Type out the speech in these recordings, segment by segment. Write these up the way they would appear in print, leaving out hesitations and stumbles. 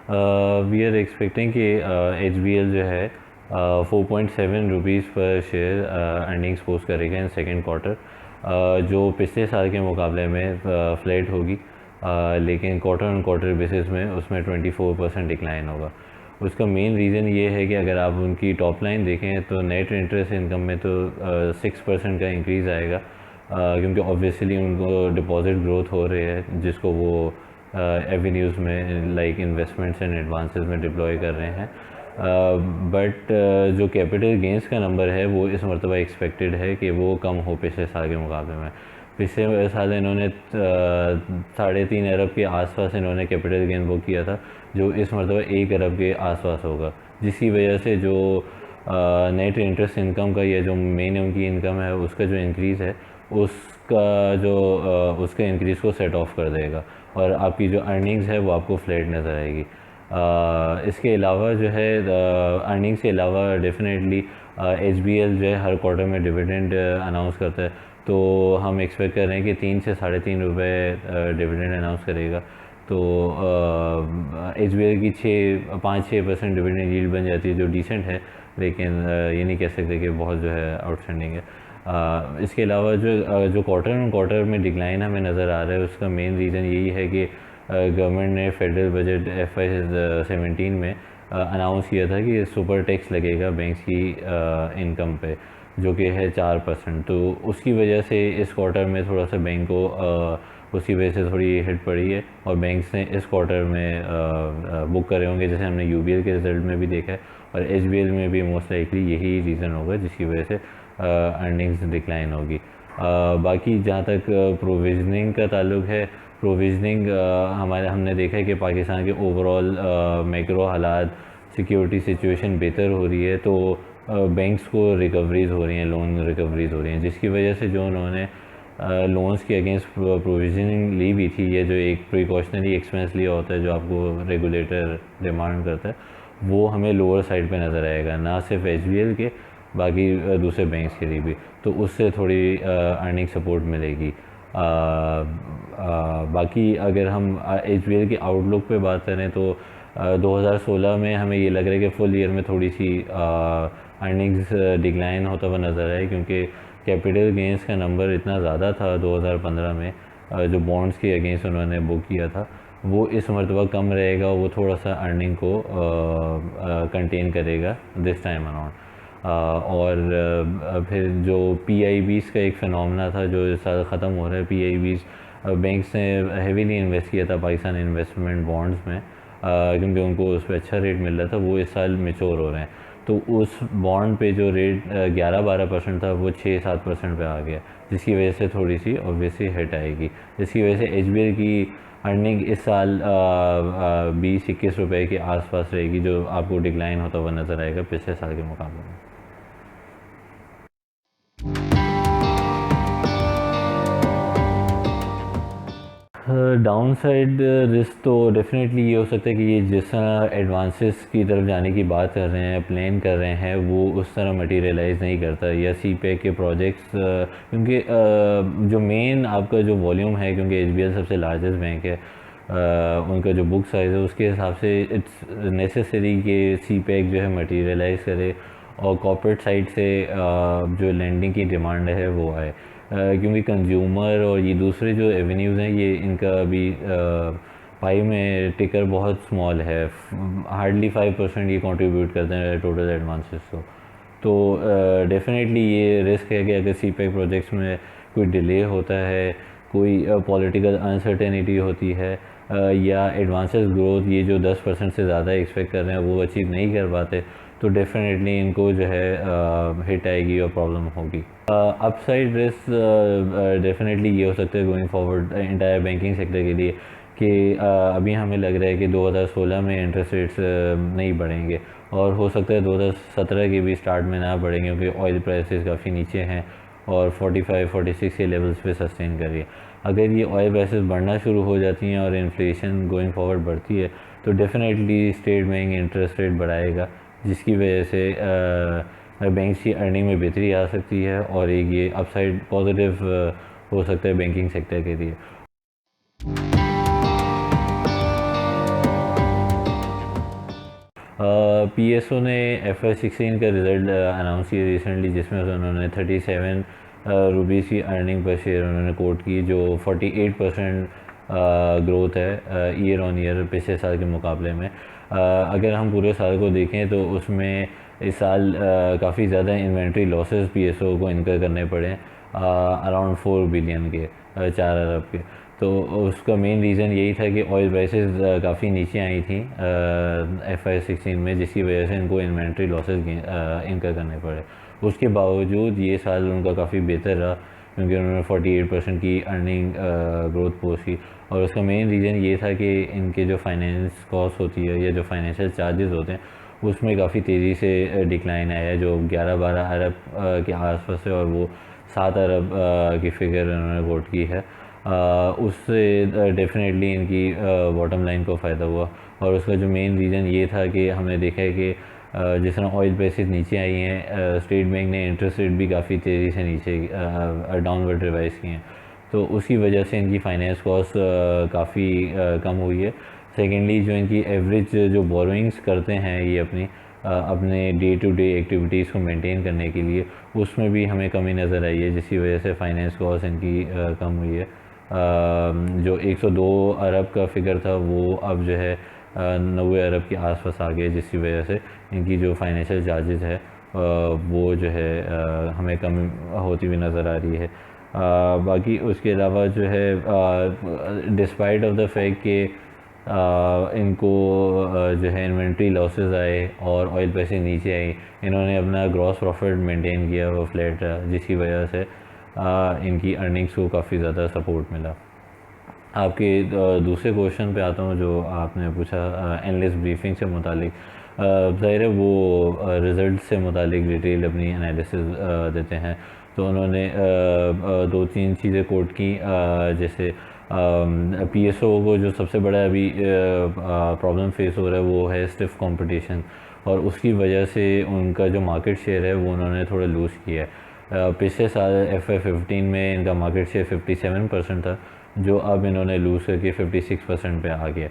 We are expecting कि HBL जो है 4.7 रुपीज़ पर शेयर अर्निंग्स पोस्ट करेगा इन सेकेंड क्वार्टर, जो पिछले साल के मुकाबले में फ्लैट होगी, लेकिन क्वार्टर ऑन क्वार्टर बेसिस में उसमें 24% डिक्लाइन होगा। उसका मेन रीज़न ये है कि अगर आप उनकी टॉप लाइन देखें तो नेट इंटरेस्ट इनकम में तो 6% का इंक्रीज़ आएगा, क्योंकि ऑब्वियसली उनको डिपॉजिट ग्रोथ हो रही है जिसको वो एवेन्यूज़ में लाइक इन्वेस्टमेंट्स एंड एडवांसेस में डिप्लॉय कर रहे हैं। बट जो कैपिटल गेंस का नंबर है वो इस मरतबा एक्सपेक्टेड है कि वो कम हो पिछले साल के मुकाबले में। पिछले साल इन्होंने 3.5 अरब के आसपास इन्होंने कैपिटल गेन बुक किया था, जो इस मरतबा 1 अरब के आसपास होगा, जिसकी वजह से जो नेट इंटरेस्ट इनकम का या जो मेन उनकी इनकम है उसका जो इंक्रीज़ है उसका इंक्रीज़ को सेट ऑफ कर देगा और आपकी जो अर्निंग्स है वो आपको फ्लैट नज़र आएगी। इसके अलावा जो है अर्निंग्स के अलावा डेफिनेटली HBL जो है हर क्वार्टर में डिविडेंड अनाउंस करता है, तो हम एक्सपेक्ट कर रहे हैं कि 3 से ₹3.5 डिविडेंड अनाउंस करेगा। तो HBL की 5-6% डिविडेंड यील्ड बन जाती है, जो डिसेंट है, लेकिन ये नहीं कह सकते कि बहुत जो है आउटस्टैंडिंग है। इसके अलावा जो क्वार्टर ऑन क्वार्टर में डिक्लाइन हमें नज़र आ रहा है उसका मेन रीज़न यही है कि गवर्नमेंट ने फेडरल बजट FY17 में अनाउंस किया था कि सुपर टैक्स लगेगा बैंक्स की इनकम पे, जो कि है 4%। तो उसकी वजह से इस क्वार्टर में थोड़ा सा बैंक को उसकी वजह से थोड़ी हिट पड़ी है और बैंक्स ने इस क्वार्टर में बुक करे होंगे, जैसे हमने UBL के रिज़ल्ट में भी देखा है, और HBL में भी मोस्ट लाइकली यही रीज़न होगा जिसकी वजह से अर्निंग्स डिक्लाइन होगी। बाकी जहाँ तक प्रोविजनिंग का ताल्लुक़ है, प्रोविजनिंग हमने देखा है कि पाकिस्तान के ओवरऑल मैक्रो हालात, सिक्योरिटी सिचुएशन बेहतर हो रही है, तो बैंक्स को रिकवरीज़ हो रही हैं, लोन रिकवरीज़ हो रही हैं, जिसकी वजह से जो उन्होंने लोन्स के अगेंस्ट प्रोविजनिंग ली भी थी, ये जो एक प्रिकॉशनरी एक्सपेंस लिया होता है जो आपको रेगुलेटर डिमांड करता है, वो हमें लोअर साइड पे नज़र आएगा, ना सिर्फ HBL के, बाकी दूसरे बैंक्स के लिए भी, तो उससे थोड़ी अर्निंग सपोर्ट मिलेगी। बाकी अगर हम HBL की आउटलुक पे बात करें तो 2016 में हमें ये लग रहा है कि फुल ईयर में थोड़ी सी अर्निंग्स डिक्लाइन होता हुआ नज़र आए, क्योंकि कैपिटल गेंस का नंबर इतना ज़्यादा था 2015 में, जो बॉन्ड्स के अगेंस्ट उन्होंने बुक किया था, वो इस मरतबा कम रहेगा, वो थोड़ा सा अर्निंग को कंटेन करेगा दिस टाइम अराउंड। और फिर जो PIBs का एक फिनोमेना था जो इस साल ख़त्म हो रहा है, PIBs बैंक्स ने हेवीली इन्वेस्ट किया था पाकिस्तान इन्वेस्टमेंट बॉन्ड्स में, क्योंकि उनको उस पर अच्छा रेट मिल रहा था, वो इस साल मेच्योर हो रहे हैं, तो उस बॉन्ड पे जो रेट 11-12% था वो 6-7% पे आ गया, जिसकी वजह से थोड़ी सी ऑब्वियसली हिट आएगी, जिसकी वजह से HBL की अर्निंग इस साल 20-21 रुपये के आसपास रहेगी, जो आपको डिक्लाइन होता हुआ नज़र आएगा पिछले साल के मुकाबले में। डाउन साइड रिस्क तो डेफिनेटली ये हो सकता है कि ये जिस तरह एडवांसेस की तरफ जाने की बात कर रहे हैं, प्लान कर रहे हैं, वो उस तरह मटेरियलाइज़ नहीं करता, या CPEC के प्रोजेक्ट्स, क्योंकि जो मेन आपका जो वॉल्यूम है, क्योंकि HBL सबसे लार्जेस्ट बैंक है, उनका जो बुक साइज़ है उसके हिसाब से इट्स नेसेसरी कि CPEC जो है मटेरियलाइज़ करे और कॉर्पोरेट साइड से जो लेंडिंग की डिमांड है वो आए, क्योंकि कंज्यूमर और ये दूसरे जो एवेन्यूज़ हैं, ये इनका अभी पाई में टिकर बहुत स्मॉल है, हार्डली 5% ये कंट्रीब्यूट करते हैं टोटल एडवांसेस को। तो डेफिनेटली ये रिस्क है कि अगर CPEC प्रोजेक्ट्स में कोई डिले होता है, कोई पॉलिटिकल अनसर्टेनिटी होती है, या एडवांसेस ग्रोथ ये जो 10% से ज़्यादा एक्सपेक्ट कर रहे हैं वो अचीव नहीं कर पाते, तो डेफिनेटली इनको जो है हिट आएगी और प्रॉब्लम होगी। अपसाइड रिस्क डेफिनेटली ये हो सकता है going forward entire banking sector के लिए कि अभी हमें लग रहा है कि 2016 में इंटरेस्ट रेट्स नहीं बढ़ेंगे, और हो सकता है 2017 के भी स्टार्ट में ना बढ़ेंगे, क्योंकि ऑयल प्राइसेस काफ़ी नीचे हैं और 45-46 के लेवल्स पे सस्टेन कर रही है। अगर ये ऑयल प्राइसेस बढ़ना शुरू हो जाती हैं और इन्फ्लेशन गोइंग फॉरवर्ड बढ़ती है, तो definitely state bank interest rate बढ़ाएगा, जिसकी वजह से बैंक्स की अर्निंग में बेहतरी आ सकती है, और एक ये अपसाइड पॉजिटिव हो सकता है बैंकिंग सेक्टर के लिए। PSO ने FY16 का रिज़ल्ट अनाउंस किया रिसेंटली, जिसमें उन्होंने 37 रुपीज़ की अर्निंग पर शेयर उन्होंने कोट की, जो 48% ग्रोथ है ईयर ऑन ईयर पिछले साल के मुकाबले में। अगर हम पूरे साल को देखें तो उसमें इस साल काफ़ी ज़्यादा इन्वेंट्री लॉसेस PSO को इनकर करने पड़े, अराउंड 4 बिलियन के, 4 अरब के। तो उसका मेन रीज़न यही था कि ऑयल प्राइसेस काफ़ी नीचे आई थी FY16 में, जिसकी वजह से इनको इन्वेंट्री लॉसेस इनकर करने पड़े। उसके बावजूद ये साल उनका काफ़ी बेहतर रहा, क्योंकि उन्होंने 48% की अर्निंग ग्रोथ पोस्ट की। और उसका मेन रीज़न ये था कि इनके जो फाइनेंस कॉस्ट होती है या जो फाइनेंशियल चार्जेस होते हैं उसमें काफ़ी तेज़ी से डिक्लाइन आया है, जो 11-12 अरब के आसपास है, और वो 7 अरब की फ़िगर उन्होंने कोट की है। उससे डेफिनेटली इनकी बॉटम लाइन को फ़ायदा हुआ। और उसका जो मेन रीज़न ये था कि हमने देखा है कि जिस तरह ऑयल प्राइसेस नीचे आई हैं, स्टेट बैंक ने इंटरेस्ट रेट भी काफ़ी तेज़ी से नीचे डाउनवर्ड रिवाइज़ किए हैं, तो उसी वजह से इनकी फाइनेंस कॉस्ट काफ़ी कम हुई है। सेकेंडली, जो इनकी एवरेज जो बोरोइंग्स करते हैं ये अपने डे टू डे एक्टिविटीज़ को मेंटेन करने के लिए, उसमें भी हमें कमी नज़र आई है, जिसकी वजह से फाइनेंस कॉस्ट इनकी कम हुई है। जो 102 अरब का फ़िगर था वो अब जो है 90 अरब के आसपास आ गया, जिसकी वजह से इनकी जो फाइनेंशियल चार्जेस है वो जो है हमें कम होती हुई नज़र आ रही है। बाकी उसके अलावा जो है डिस्पाइट ऑफ द फैक्ट कि इनको जो है इन्वेंट्री लॉसेस आए और ऑयल प्राइसेस नीचे आई, इन्होंने अपना ग्रॉस प्रॉफिट मेंटेन किया, वो फ्लैट रहा, जिसकी वजह से इनकी अर्निंग्स को काफ़ी ज़्यादा सपोर्ट मिला। आपके दूसरे क्वेश्चन पे आता हूँ जो आपने पूछा एनालिस्ट ब्रीफिंग से मुतालिक। ज़ाहिर है वो रिज़ल्ट से मुतालिक डिटेल अपनी एनालिसिस देते हैं, तो उन्होंने 2-3 चीज़ें कोट की, जैसे PSO को जो सबसे बड़ा अभी प्रॉब्लम फेस हो रहा है वो है स्टिफ कंपटीशन, और उसकी वजह से उनका जो मार्केट शेयर है वो उन्होंने थोड़ा लूज़ किया है। पिछले साल FY15 में इनका मार्केट शेयर 57% था, जो अब इन्होंने लूज़ करके 56% पे आ गया।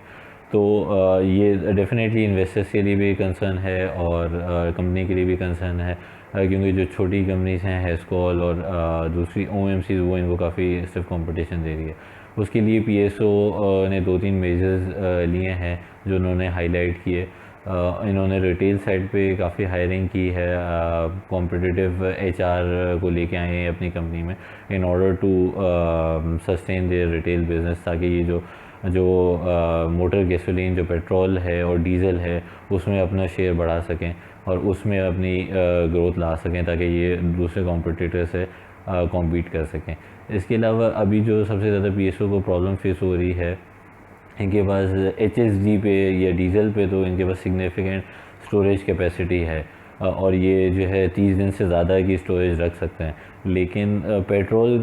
तो ये डेफिनेटली इन्वेस्टर्स के लिए भी कंसर्न है और कंपनी के लिए भी कंसर्न है, क्योंकि जो छोटी कंपनीज़ हैं हेस्कॉल और दूसरी OMCs वो इनको काफ़ी स्टिफ कंपटीशन दे रही है। उसके लिए PSO ने 2-3 मेजर्स लिए हैं जो उन्होंने हाईलाइट किए। इन्होंने रिटेल साइड पे काफ़ी हायरिंग की है, कॉम्पिटिटिव HR को लेके आए हैं अपनी कंपनी में, in order to sustain their retail business, ताकि ये जो मोटर गैसोलीन, जो पेट्रोल है और डीज़ल है, उसमें अपना शेयर बढ़ा सकें और उसमें अपनी ग्रोथ ला सकें, ताकि ये दूसरे कॉम्पिटिटर से कॉम्पीट कर सकें। इसके अलावा अभी जो सबसे ज़्यादा PSO को प्रॉब्लम फेस हो रही है, इनके पास HSD पे या डीज़ल पे तो इनके पास सिग्निफिकेंट स्टोरेज कैपेसिटी है, और ये जो है 30 दिन से ज़्यादा की स्टोरेज रख सकते हैं। लेकिन पेट्रोल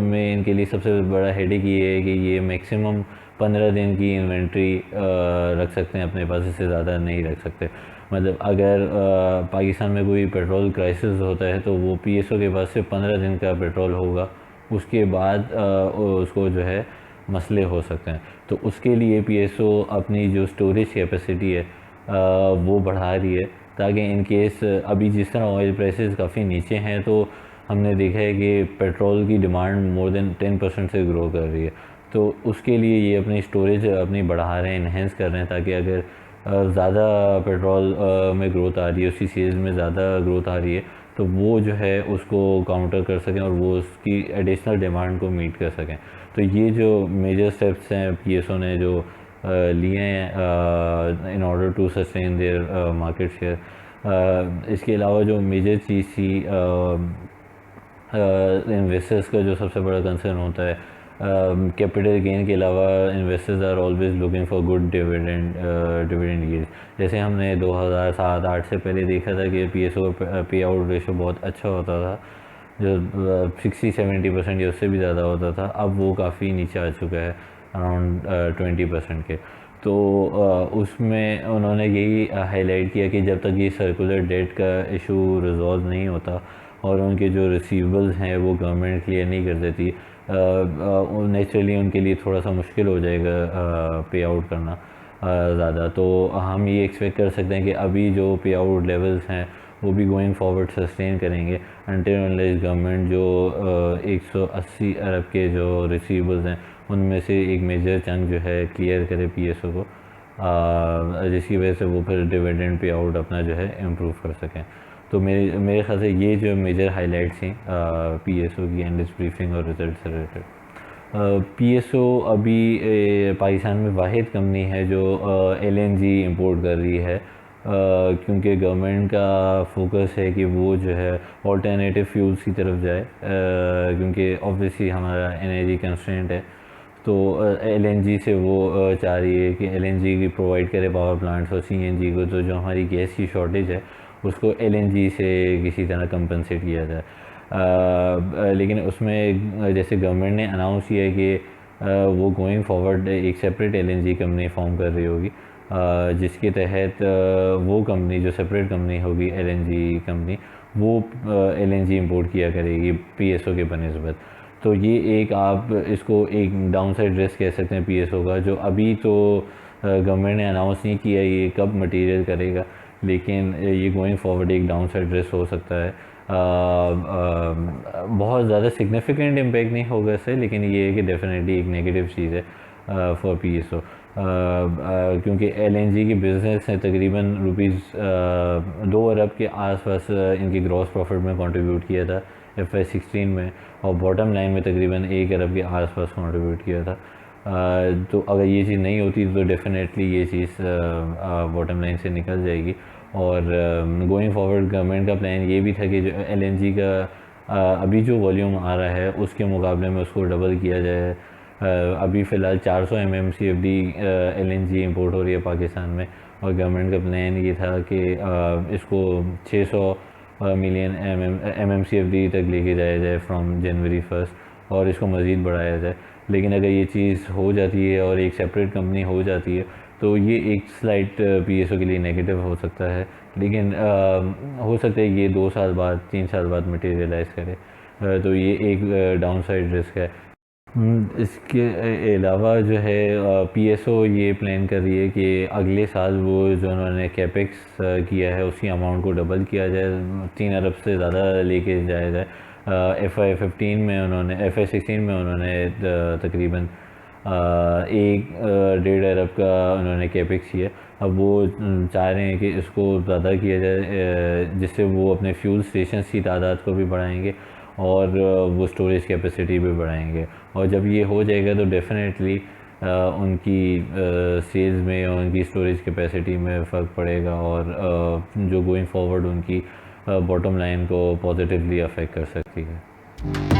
में इनके लिए सबसे बड़ा हेडेक ये है कि ये मैक्सिमम 15 दिन की इन्वेंट्री रख सकते हैं अपने पास, इससे ज़्यादा नहीं रख सकते। मतलब अगर पाकिस्तान में कोई पेट्रोल क्राइसिस होता है तो वो PSO के पास सिर्फ 15 दिन का पेट्रोल होगा, उसके बाद उसको जो है मसले हो सकते हैं। तो उसके लिए PSO अपनी जो स्टोरेज कैपेसिटी है वो बढ़ा रही है, ताकि इन केस अभी जिस तरह ऑयल प्राइसेस काफ़ी नीचे हैं, तो हमने देखा है कि पेट्रोल की डिमांड मोर देन 10% से ग्रो कर रही है। तो उसके लिए ये अपनी स्टोरेज अपनी बढ़ा रहे हैं, इन्हेंस कर रहे हैं, ताकि अगर ज़्यादा पेट्रोल में ग्रोथ आ रही है, उसकी सेल्स में ज़्यादा ग्रोथ आ रही है, तो वो जो है उसको काउंटर कर सकें और वो उसकी एडिशनल डिमांड को मीट कर सकें। तो ये जो मेजर स्टेप्स हैं PSO ने जो लिए हैं in order to sustain their market share. इसके अलावा जो मेजर चीज़ थी, इन्वेस्टर्स का जो सबसे बड़ा कंसर्न होता है, कैपिटल गेन के अलावा investors are always looking for good dividend yield. जैसे हमने 2007-8 से पहले देखा था कि PSO पे आउट रेशो बहुत अच्छा होता था, जो 60-70% या उससे भी ज़्यादा होता था। अब वो काफ़ी नीचे आ चुका है, अराउंड 20% के। तो उसमें उन्होंने यही हाईलाइट किया कि जब तक ये सर्कुलर डेट का इशू रिजॉल्व नहीं होता और उनके जो रिसीवेबल्स हैं वो गवर्नमेंट क्लियर नहीं कर देती, नेचुरली उनके लिए थोड़ा सा मुश्किल हो जाएगा पे आउट करना। ज़्यादा। तो हम ये एक्सपेक्ट कर सकते हैं कि अभी जो पे आउट लेवल्स हैं वो भी गोइंग फॉरवर्ड सस्टेन करेंगे अनटिल अनलेस गवर्नमेंट जो 180 अरब के जो रिसीवेबल्स हैं उनमें से एक मेजर चंक जो है क्लियर करे पीएसओ को, जिसकी वजह से वो फिर डिविडेंड पे आउट अपना जो है इम्प्रूव कर सकें। तो मेरे मेरे ख्याल से ये जो मेजर हाइलाइट्स थी पीएसओ की एंड इस ब्रीफिंग और रिजल्ट से रिलेटेड। पीएसओ अभी पाकिस्तान में वाहिद कंपनी है जो एलएनजी इंपोर्ट कर रही है, क्योंकि गवर्नमेंट का फोकस है कि वो जो है ऑल्टरनेटिव फ्यूल्स की तरफ जाए, क्योंकि ऑब्वियसली हमारा एनर्जी कंस्ट्रेंट है। तो एलएनजी से वो चाह रही है कि एलएनजी की प्रोवाइड करे पावर प्लांट्स और सीएनजी को, तो जो हमारी गैस की शॉर्टेज है उसको एलएनजी से किसी तरह कंपनसेट किया जाए। लेकिन उसमें जैसे गवर्नमेंट ने अनाउंस किया है कि वो गोइंग फॉरवर्ड एक सेपरेट एलएनजी कंपनी फॉर्म कर रही होगी, जिसके तहत वो कंपनी जो सेपरेट कंपनी होगी एलएनजी कंपनी वो एलएनजी इंपोर्ट किया करेगी पीएसओ के बनस्बत। तो ये एक आप इसको एक डाउनसाइड रिस्क कह सकते हैं पीएसओ का, जो अभी तो गवर्नमेंट ने अनाउंस नहीं किया ये कब मटेरियल करेगा, लेकिन ये गोइंग फॉरवर्ड एक डाउनसाइड रिस्क हो सकता है। बहुत ज़्यादा सिग्निफिकेंट इम्पैक्ट नहीं होगा इससे, लेकिन ये है कि डेफिनेटली एक नेगेटिव चीज़ है फॉर पीएसओ, क्योंकि एलएनजी की बिज़नेस है तकरीबन ₹2 अरब के आसपास इनकी ग्रॉस प्रॉफिट में कंट्रीब्यूट किया था FY16 में, और बॉटम लाइन में तकरीबन 1 अरब के आसपास कंट्रीब्यूट किया था। तो अगर ये चीज़ नहीं होती तो डेफिनेटली ये चीज़ बॉटम लाइन से निकल जाएगी। और गोइंग फॉरवर्ड गवर्नमेंट का प्लान ये भी था कि जो एलएनजी का अभी जो वॉल्यूम आ रहा है उसके मुकाबले में उसको डबल किया जाए। अभी फ़िलहाल 400 MMCFD एलएनजी इंपोर्ट हो रही है पाकिस्तान में, और गवर्नमेंट का प्लान ये था कि इसको 600 मिलियन MMCFD तक लेके जाया जाए फ्रॉम जनवरी 1 और इसको मज़ीद बढ़ाया जाए। लेकिन अगर ये चीज़ हो जाती है और एक सेपरेट कंपनी हो जाती है तो ये एक स्लाइट पीएसओ के लिए नेगेटिव हो सकता है, लेकिन हो सकता है ये 2 साल बाद 3 साल बाद मटेरियलाइज़ करे, तो ये एक डाउन साइड रिस्क है। इसके अलावा जो है पीएसओ ये प्लान कर रही है कि अगले साल वो जो उन्होंने कैपेक्स किया है उसकी अमाउंट को डबल किया जाए, 3 अरब से ज़्यादा लेके जाया जाए। FY16 में उन्होंने तकरीबन 1.5 अरब का उन्होंने कैपेक्स किया। अब वो चाह रहे हैं कि इसको ज़्यादा किया जाए, जिससे वो अपने फ्यूल स्टेशंस की तादाद को भी बढ़ाएंगे और वो स्टोरेज कैपेसिटी भी बढ़ाएंगे। और जब ये हो जाएगा तो डेफिनेटली उनकी सेल्स में और उनकी स्टोरेज कैपेसिटी में फ़र्क पड़ेगा, और जो गोइंग फॉरवर्ड उनकी बॉटम लाइन को पॉजिटिवली अफेक्ट कर सकती है।